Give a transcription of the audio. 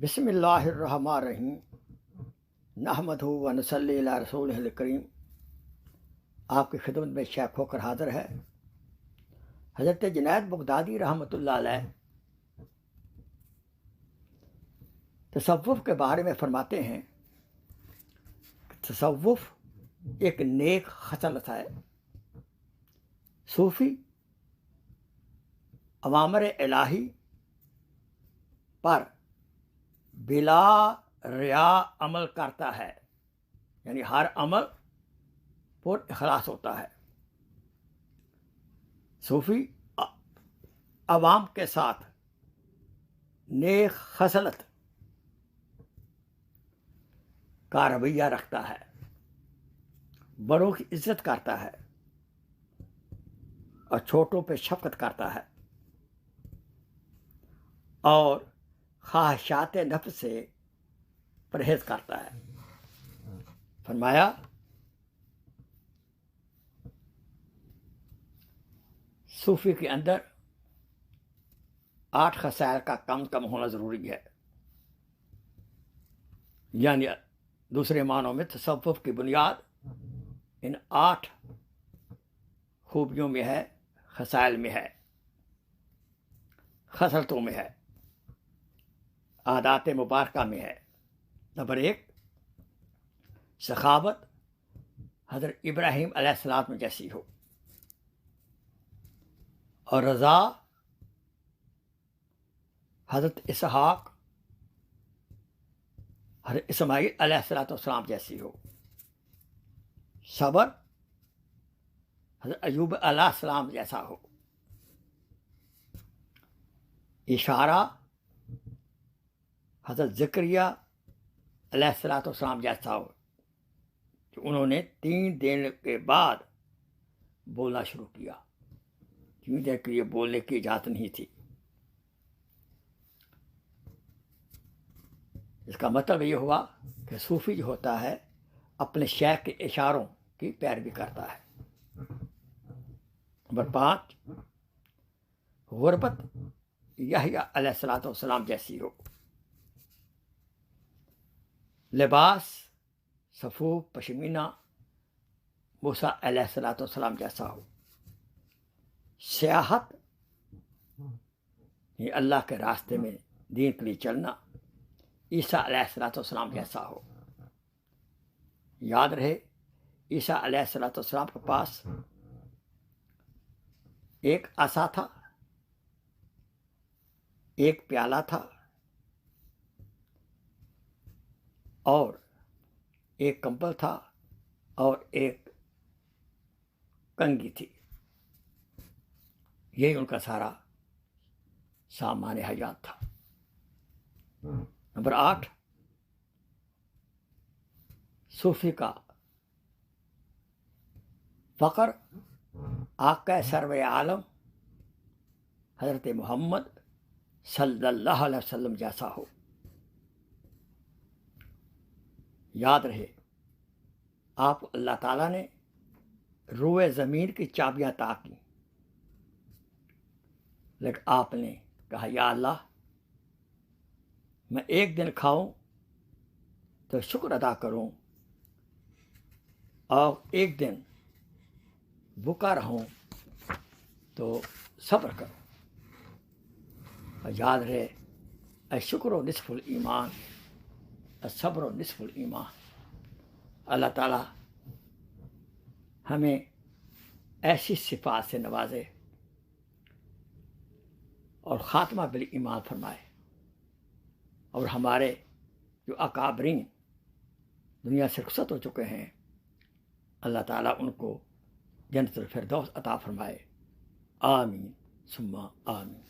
बिस्मिल्लाहिर्रहमानिर्रहीम नहमदहु व नसल्ली अला रसूलिहिल करीम। आपकी खिदमत में शेख होकर हाज़िर है हज़रत जुनैद बगदादी रहमतुल्लाह अलैह। तसव्वुफ़ के बारे में फरमाते हैं कि तसव्वुफ़ एक नेक खसलत है। सूफ़ी अवामर इलाही पर बिला रिया अमल करता है, यानी हर अमल पर इखलास होता है। सूफ़ी अवाम के साथ नेक खसलत का रवैया रखता है, बड़ों की इज्जत करता है और छोटों पे शफ़क़त करता है और ख्वाहिशात नफ्स से परहेज़ करता है। फरमाया सूफ़ी के अंदर 8 खसाइल का कम कम होना ज़रूरी है, यानी दूसरे मानों में तसव्वुफ़ की बुनियाद इन 8 खूबियों में है, खसाइल में है, खसलतों में है, आदात मुबारका में है। नंबर 1, सखावत हज़रत इब्राहीम अलैहिस्सलाम जैसी हो, और रज़ा हज़रत इसहाक हज़रत इस्माईल अलैहिस्सलाम जैसी हो, सब्र हज़रत अय्यूब अलैहिस्सलाम जैसा हो, इशारा हज़रत ज़करिया अलैहिस्सलाम जैसा हो कि उन्होंने 3 दिन के बाद बोलना शुरू किया, 3 दिन के लिए बोलने की इजाज़त नहीं थी। इसका मतलब ये हुआ कि सूफ़ी जो होता है अपने शेख के इशारों की पैरवी करता है। नंबर 5, गुरबत यहया अलैहिस्सलाम जैसी हो, लिबास सफ़ूफ पश्मीना मूसा अलैहिस्सलाम जैसा हो, सियाहत ये अल्लाह के रास्ते में दीन के लिए चलना ईसा अलैहिस्सलाम जैसा हो। याद रहे ईसा अलैहिस्सलाम के पास एक आसा था, एक प्याला था और एक कंबल था और एक कंघी थी। यही उनका सारा सामान हयात था। नंबर 8, सूफ़ी का फ़क्र आका सर्वे आलम हज़रत मोहम्मद सल्लल्लाहु अलैहि वसल्लम जैसा हो। याद रहे आप अल्लाह ताला ने रूए ज़मीन की चाबियाँ अता की, लेकिन आपने कहा या अल्लाह मैं एक दिन खाऊं तो शुक्र अदा करूं और एक दिन भूखा रहूं तो सब्र करूं। और याद रहे अशुक्र निस्फुल ईमान, सब्र निस्फुल ईमान। अल्लाह ताला हमें ऐसी सिफात से नवाजे और ख़ात्मा बिल ईमान फरमाए और हमारे जो अकाबरीन दुनिया से रुखसत हो चुके हैं अल्लाह ताला उनको जन्नतुल फिरदौस अता फरमाए। आमीन सुम्मा आमीन।